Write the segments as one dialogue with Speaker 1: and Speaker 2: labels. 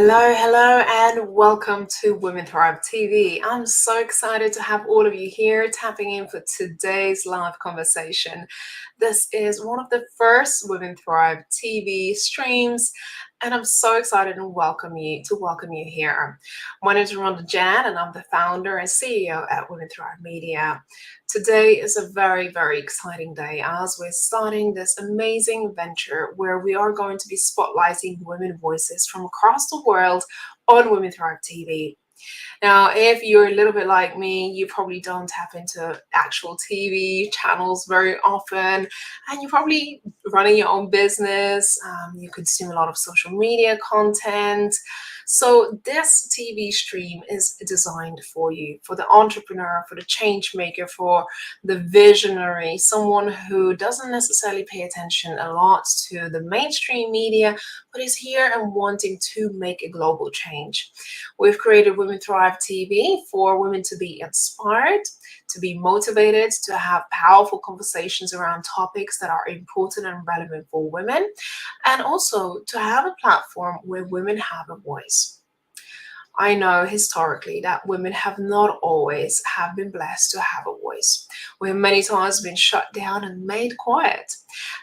Speaker 1: Hello, and welcome to Women Thrive TV. I'm so excited to have all of you here tapping in for today's live conversation. This is one of the first Women Thrive TV streams, and I'm so excited to welcome you here. My name is Raimonda Jan, and I'm the founder and CEO at Women Thrive Media. Today is a very, very exciting day as we're starting this amazing venture where we are going to be spotlighting women voices from across the world on Women Thrive TV. Now, if you're a little bit like me, you probably don't tap into actual TV channels very often, and you're probably running your own business. You consume a lot of social media content. So this TV stream is designed for you, for the entrepreneur, for the change maker, for the visionary, someone who doesn't necessarily pay attention a lot to the mainstream media, but is here and wanting to make a global change. We've created Women Thrive TV for women to be inspired, to be motivated, to have powerful conversations around topics that are important and relevant for women, and also to have a platform where women have a voice. I know historically that women have not always have been blessed to have a voice. We have many times been shut down and made quiet.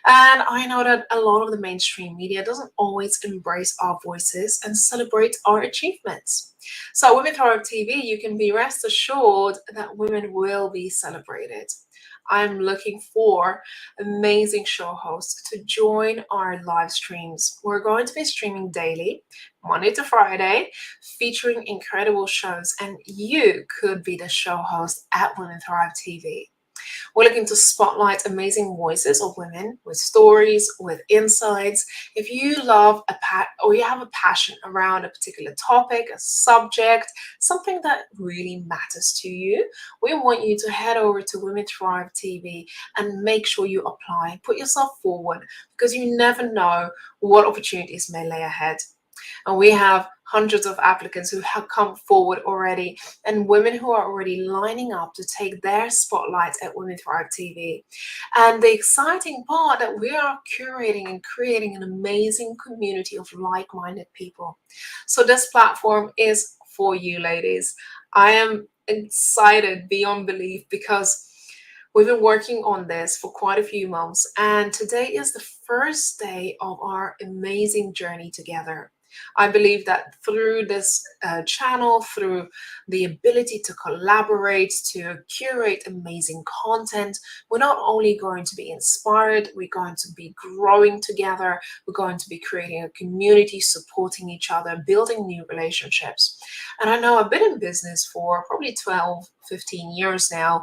Speaker 1: And I know that a lot of the mainstream media doesn't always embrace our voices and celebrate our achievements. So Women Thrive TV, you can be rest assured that women will be celebrated. I'm looking for amazing show hosts to join our live streams. We're going to be streaming daily, Monday to Friday, featuring incredible shows, and you could be the show host at Women Thrive TV. We're looking to spotlight amazing voices of women with stories, with insights. If you love or you have a passion around a particular topic, a subject, something that really matters to you, we want you to head over to Women Thrive TV and make sure you apply, put yourself forward, because you never know what opportunities may lay ahead. And we have hundreds of applicants who have come forward already, and women who are already lining up to take their spotlight at Women Thrive TV. And the exciting part that we are curating and creating an amazing community of like-minded people. So this platform is for you, ladies. I am excited beyond belief because we've been working on this for quite a few months, and today is the first day of our amazing journey together. I believe that through this channel, through the ability to collaborate, to curate amazing content, we're not only going to be inspired, we're going to be growing together, we're going to be creating a community, supporting each other, building new relationships. And I know I've been in business for probably 12, 15 years now,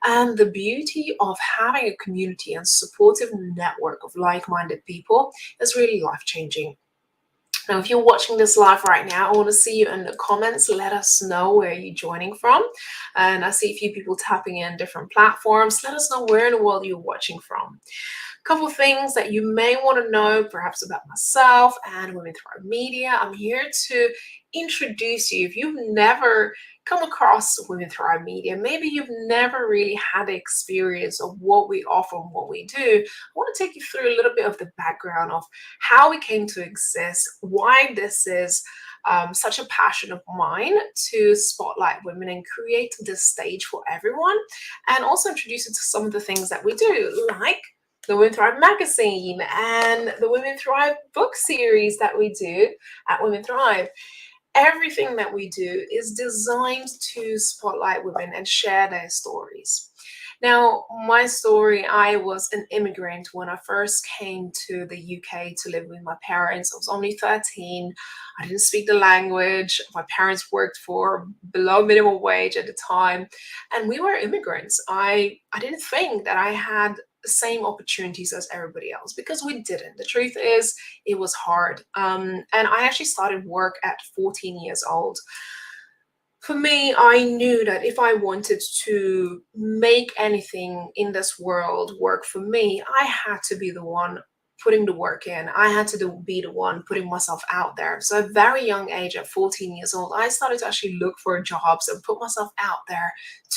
Speaker 1: and the beauty of having a community and supportive network of like-minded people is really life-changing. Now, if you're watching this live right now, I want to see you in the comments. Let us know where you're joining from. And I see a few people tapping in different platforms. Let us know where in the world you're watching from. A couple of things that you may want to know, perhaps about myself and Women Thrive Media. I'm here to introduce you. If you've never come across Women Thrive Media, maybe you've never really had the experience of what we offer and what we do, I want to take you through a little bit of the background of how we came to exist, why this is such a passion of mine to spotlight women and create this stage for everyone, and also introduce you to some of the things that we do, like the Women Thrive magazine and the Women Thrive book series that we do at Women Thrive. Everything that we do is designed to spotlight women and share their stories. Now, my story, I was an immigrant when I first came to the UK to live with my parents. I was only 13. I didn't speak the language. My parents worked for below minimum wage at the time, and we were immigrants. I didn't think that I had the same opportunities as everybody else, because we didn't. The truth is, it was hard. And I actually started work at 14 years old. For me, I knew that if I wanted to make anything in this world work for me, I had to be the one putting the work in. I had to be the one putting myself out there. So at a very young age, at 14 years old, I started to actually look for jobs and put myself out there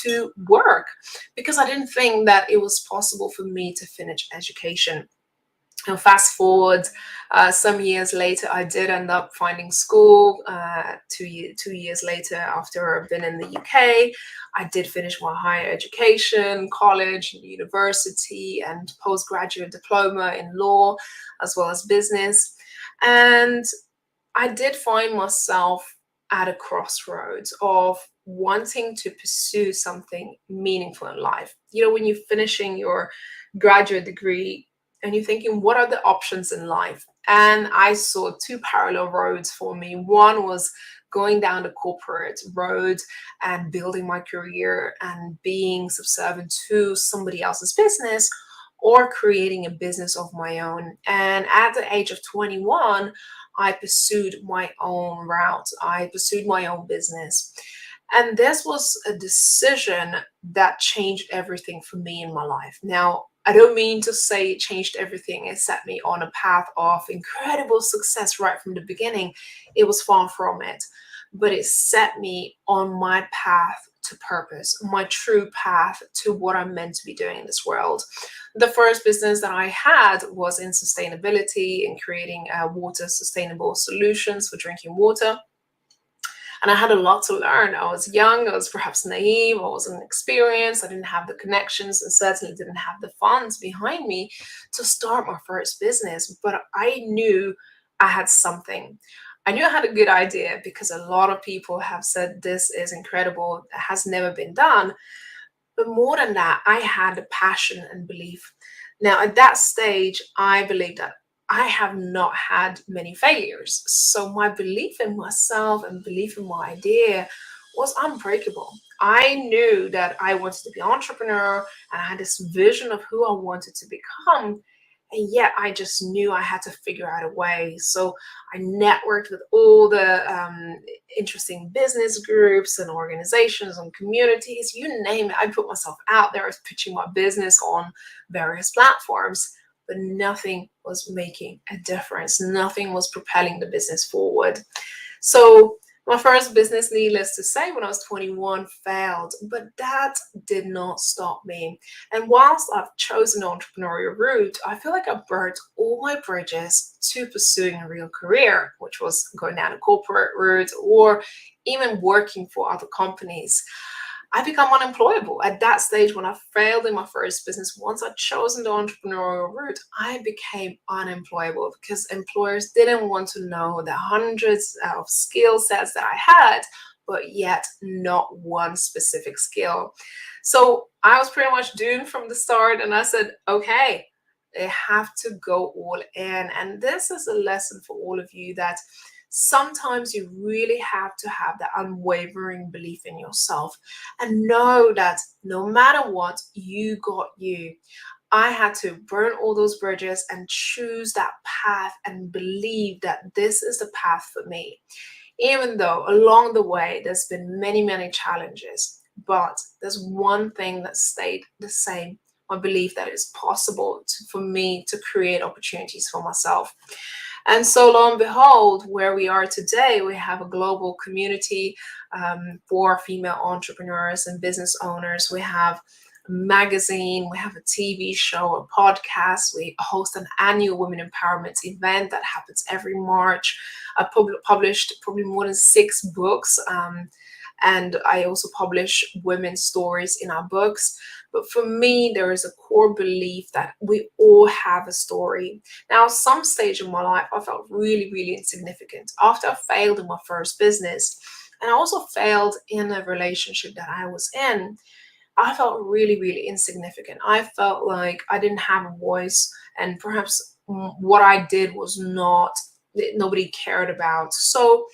Speaker 1: to work because I didn't think that it was possible for me to finish education. And fast forward some years later, I did end up finding school. 2 years later, after I've been in the UK, I did finish my higher education, college, university, and postgraduate diploma in law, as well as business. And I did find myself at a crossroads of wanting to pursue something meaningful in life. When you're finishing your graduate degree and you're thinking, what are the options in life? And I saw two parallel roads for me. One was going down the corporate road and building my career and being subservient to somebody else's business, or creating a business of my own. And at the age of 21, I pursued my own route. I pursued my own business. And this was a decision that changed everything for me in my life. Now, I don't mean to say it changed everything. It set me on a path of incredible success right from the beginning. It was far from it. But it set me on my path to purpose, my true path to what I'm meant to be doing in this world. The first business that I had was in sustainability, in creating water sustainable solutions for drinking water. And I had a lot to learn. I was young, I was perhaps naive, I wasn't experienced, I didn't have the connections, and certainly didn't have the funds behind me to start my first business. But I knew I had something. I knew I had a good idea because a lot of people have said this is incredible, it has never been done. But more than that, I had a passion and belief. Now, at that stage, I believed that I have not had many failures. So my belief in myself and belief in my idea was unbreakable. I knew that I wanted to be an entrepreneur and I had this vision of who I wanted to become. And yet I just knew I had to figure out a way. So I networked with all the interesting business groups and organizations and communities, you name it. I put myself out there, I was pitching my business on various platforms, but nothing was making a difference. Nothing was propelling the business forward. So my first business, needless to say, when I was 21, failed, but that did not stop me. And whilst I've chosen the entrepreneurial route, I feel like I've burnt all my bridges to pursuing a real career, which was going down a corporate route or even working for other companies. I become unemployable. At that stage, when I failed in my first business, once I'd chosen the entrepreneurial route, I became unemployable because employers didn't want to know the hundreds of skill sets that I had, but yet not one specific skill. So I was pretty much doomed from the start, and I said, okay, I have to go all in. And this is a lesson for all of you that sometimes you really have to have that unwavering belief in yourself and know that no matter what, you got you. I had to burn all those bridges and choose that path and believe that this is the path for me. Even though along the way there's been many, many challenges, but there's one thing that stayed the same, my belief that it's possible for me to create opportunities for myself. And so, lo and behold, where we are today, we have a global community for female entrepreneurs and business owners. We have a magazine, we have a TV show, a podcast. We host an annual women empowerment event that happens every March. I published probably more than 6 books. And I also publish women's stories in our books. But for me, there is a core belief that we all have a story. Now, some stage in my life, I felt really, really insignificant. After I failed in my first business, and I also failed in a relationship that I was in, I felt really, really insignificant. I felt like I didn't have a voice, and perhaps what I did was not, nobody cared about. So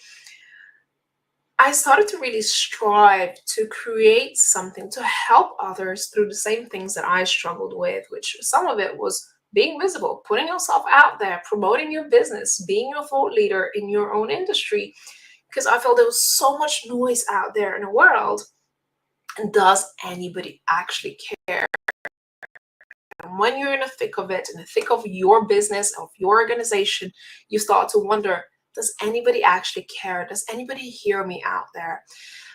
Speaker 1: I started to really strive to create something to help others through the same things that I struggled with, which some of it was being visible, putting yourself out there, promoting your business, being a thought leader in your own industry, because I felt there was so much noise out there in the world. And does anybody actually care? And when you're in the thick of it, in the thick of your business, of your organization, you start to wonder, does anybody actually care? Does anybody hear me out there?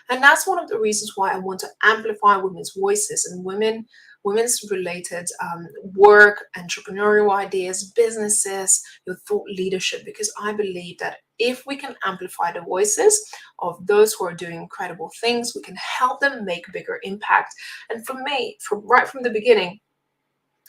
Speaker 1: And that's one of the reasons why I want to amplify women's voices and women's related work, entrepreneurial ideas, businesses, your thought leadership, because I believe that if we can amplify the voices of those who are doing incredible things, we can help them make bigger impact. And for me, from right from the beginning,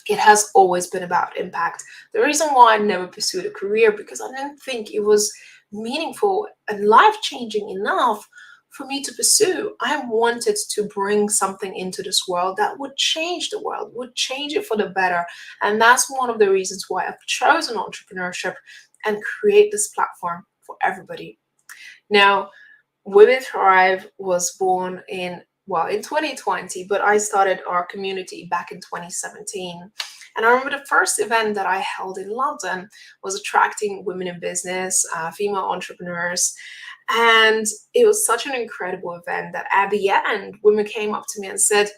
Speaker 1: it has always been about impact. The reason why I never pursued a career, because I didn't think it was meaningful and life-changing enough for me to pursue. I wanted to bring something into this world that would change the world, would change it for the better. And that's one of the reasons why I've chosen entrepreneurship and create this platform for everybody. Now, Women Thrive was born in 2020, but I started our community back in 2017. And I remember the first event that I held in London was attracting women in business, female entrepreneurs. And it was such an incredible event that at the end, women came up to me and said,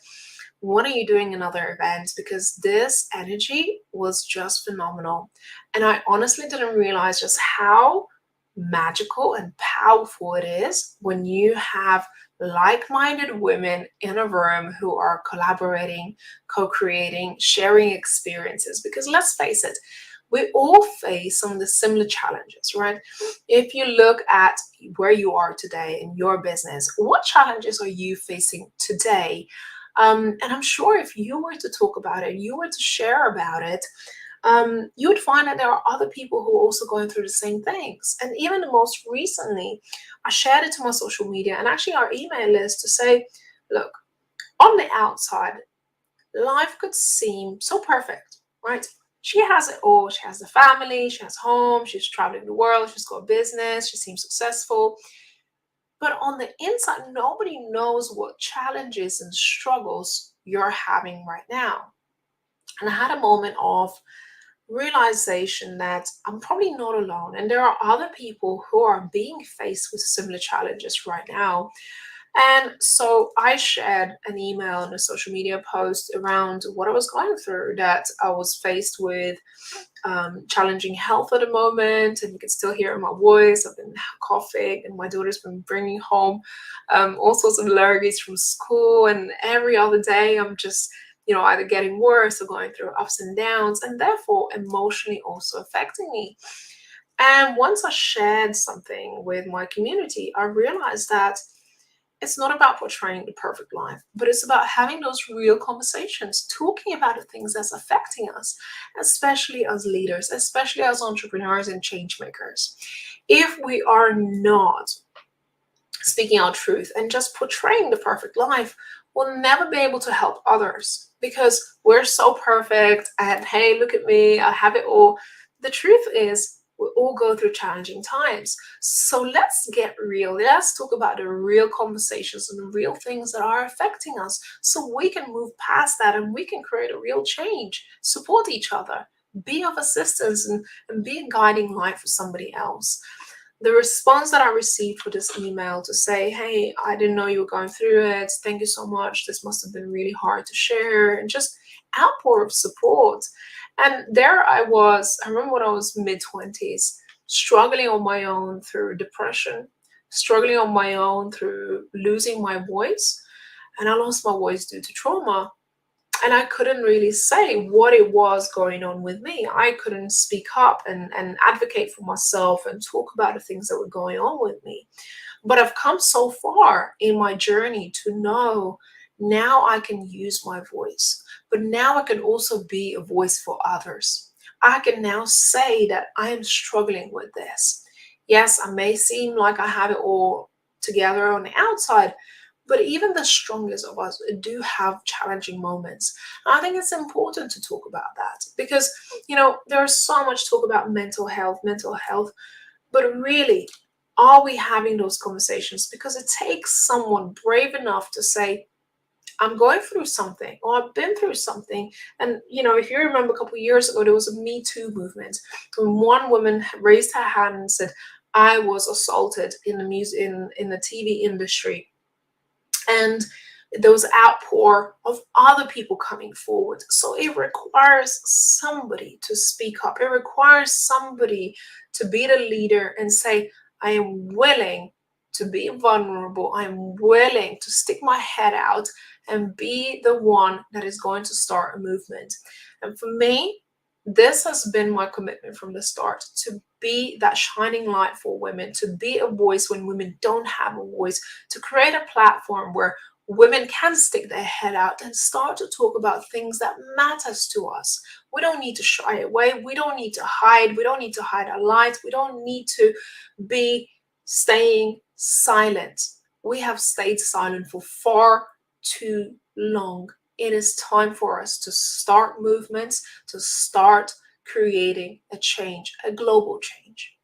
Speaker 1: when are you doing another event? Because this energy was just phenomenal. And I honestly didn't realize just how magical and powerful it is when you have like-minded women in a room who are collaborating, co-creating, sharing experiences. Because let's face it, we all face some of the similar challenges, right? If you look at where you are today in your business, what challenges are you facing today? And I'm sure if you were to talk about it, you were to share about it, you would find that there are other people who are also going through the same things. And even the most recently, I shared it to my social media and actually our email list to say, look, on the outside, life could seem so perfect, right? She has it all. She has the family, she has home, she's traveling the world, she's got a business, she seems successful. But on the inside, nobody knows what challenges and struggles you're having right now. And I had a moment of realization that I'm probably not alone, and there are other people who are being faced with similar challenges right now. And so I shared an email and a social media post around what I was going through, that I was faced with challenging health at the moment, and you can still hear it in my voice. I've been coughing, and my daughter's been bringing home all sorts of allergies from school, and every other day I'm just either getting worse or going through ups and downs, and therefore emotionally also affecting me. And once I shared something with my community, I realized that it's not about portraying the perfect life, but it's about having those real conversations, talking about the things that's affecting us, especially as leaders, especially as entrepreneurs and change makers. If we are not speaking our truth and just portraying the perfect life, we'll never be able to help others because we're so perfect and hey, look at me, I have it all. The truth is, we all go through challenging times. So let's get real. Let's talk about the real conversations and the real things that are affecting us so we can move past that and we can create a real change, support each other, be of assistance, and be a guiding light for somebody else. The response that I received for this email to say, hey, I didn't know you were going through it. Thank you so much. This must have been really hard to share, and just outpour of support. And there I was, I remember when I was mid-20s, struggling on my own through depression, struggling on my own through losing my voice. And I lost my voice due to trauma. And I couldn't really say what it was going on with me. I couldn't speak up and advocate for myself and talk about the things that were going on with me. But I've come so far in my journey to know now I can use my voice, but now I can also be a voice for others. I can now say that I am struggling with this. Yes, I may seem like I have it all together on the outside, but even the strongest of us do have challenging moments. And I think it's important to talk about that because, there's so much talk about mental health, but really, are we having those conversations? Because it takes someone brave enough to say, I'm going through something, or I've been through something. And, if you remember a couple of years ago, there was a Me Too movement when one woman raised her hand and said, I was assaulted in the music in the TV industry, and there was outpour of other people coming forward. So it requires somebody to speak up. It requires somebody to be the leader and say, I am willing to be vulnerable. I'm willing to stick my head out and be the one that is going to start a movement. And for me, this has been my commitment from the start, to be that shining light for women, to be a voice when women don't have a voice, to create a platform where women can stick their head out and start to talk about things that matters to us. We don't need to shy away. We don't need to hide. We don't need to hide our light. We don't need to be staying silent. We have stayed silent for far too long. It is time for us to start movements, to start creating a change, a global change.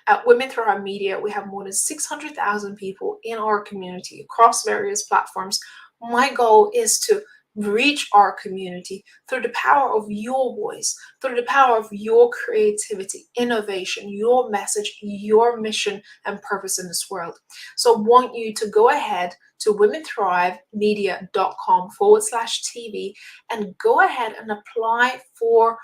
Speaker 1: At Women Thrive Media, we have more than 600,000 people in our community across various platforms. My goal is to reach our community through the power of your voice, through the power of your creativity, innovation, your message, your mission and purpose in this world. So I want you to go ahead to womenthrivemedia.com/TV and go ahead and apply for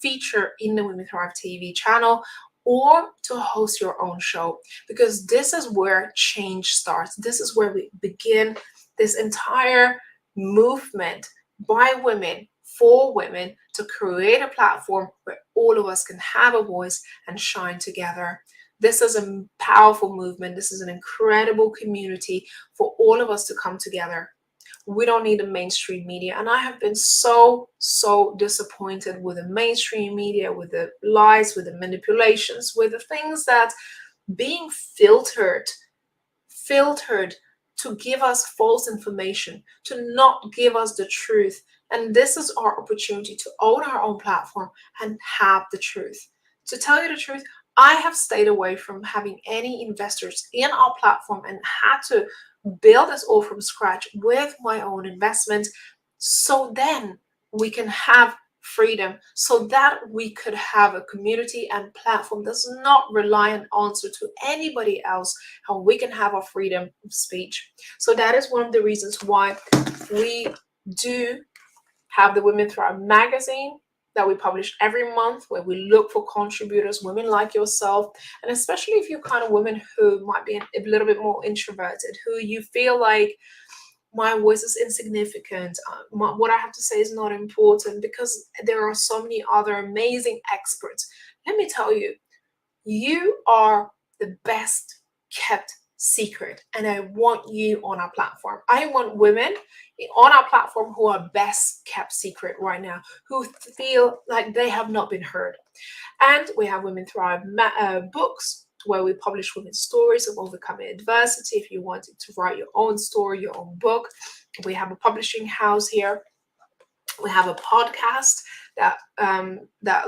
Speaker 1: feature in the Women Thrive TV channel, or to host your own show, because this is where change starts. This is where we begin this entire movement by women for women to create a platform where all of us can have a voice and shine together. This is a powerful movement. This is an incredible community for all of us to come together. We don't need the mainstream media. And I have been so disappointed with the mainstream media, with the lies, with the manipulations, with the things that being filtered to give us false information, to not give us the truth. And this is our opportunity to own our own platform and have the truth. To tell you the truth, I have stayed away from having any investors in our platform and had to build this all from scratch with my own investment, so then we can have freedom, so that we could have a community and platform that's not reliant answer to anybody else, and we can have our freedom of speech. So that is one of the reasons why we do have the Women Thrive magazine that we publish every month, where we look for contributors, women like yourself, and especially if you're kind of women who might be a little bit more introverted, who you feel like my voice is insignificant, what I have to say is not important, because there are so many other amazing experts. Let me tell you, you are the best kept secret, and I want you on our platform. I want women on our platform who are best kept secret right now, who feel like they have not been heard. And we have Women Thrive books, where we publish women's stories of overcoming adversity. If you wanted to write your own story, your own book, we have a publishing house here. We have a podcast that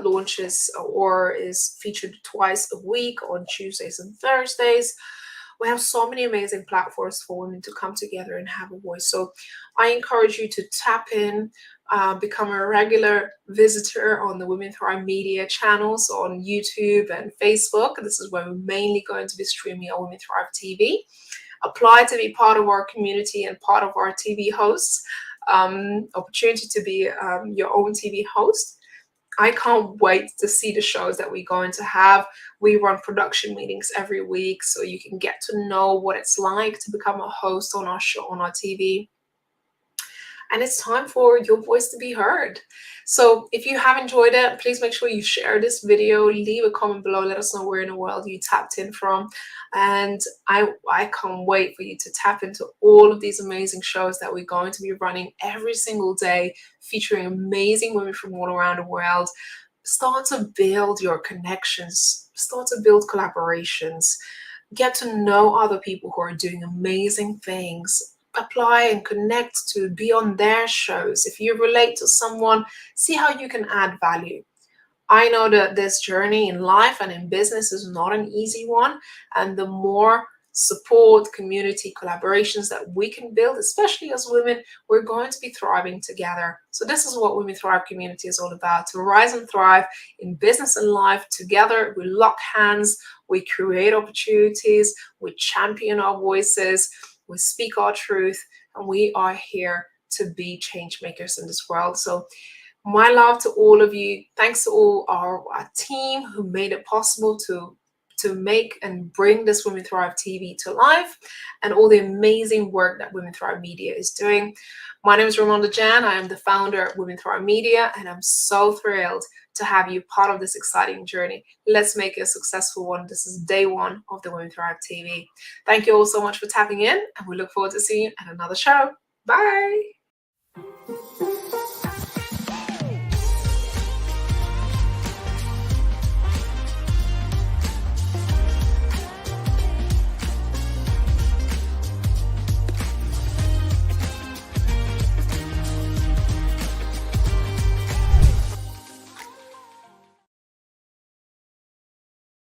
Speaker 1: launches or is featured twice a week on Tuesdays and Thursdays. We have so many amazing platforms for women to come together and have a voice. So I encourage you to tap in, become a regular visitor on the Women Thrive Media channels on YouTube and Facebook. This is where we're mainly going to be streaming our Women Thrive TV. Apply to be part of our community and part of our TV hosts. Opportunity to be your own TV host. I can't wait to see the shows that we're going to have. We run production meetings every week, so you can get to know what it's like to become a host on our show, on our TV. And it's time for your voice to be heard. So if you have enjoyed it, please make sure you share this video, leave a comment below, let us know where in the world you tapped in from. And I can't wait for you to tap into all of these amazing shows that we're going to be running every single day, featuring amazing women from all around the world. Start to build your connections, start to build collaborations, get to know other people who are doing amazing things. Apply and connect to be on their shows. If you relate to someone, see how you can add value. I know that this journey in life and in business is not an easy one, and the more support, community collaborations that we can build, especially as women, we're going to be thriving together. So this is what Women Thrive community is all about, to rise and thrive in business and life together. We lock hands, we create opportunities, we champion our voices, we speak our truth, and we are here to be change makers in this world. So my love to all of you. Thanks to all our team who made it possible to make and bring this Women Thrive TV to life, and all the amazing work that Women Thrive Media is doing. My name is Raimonda Jan. I am the founder of Women Thrive Media, and I'm so thrilled to have you part of this exciting journey. Let's make it a successful one. This is day one of the Women Thrive TV. Thank you all so much for tapping in, and we look forward to seeing you at another show. Bye.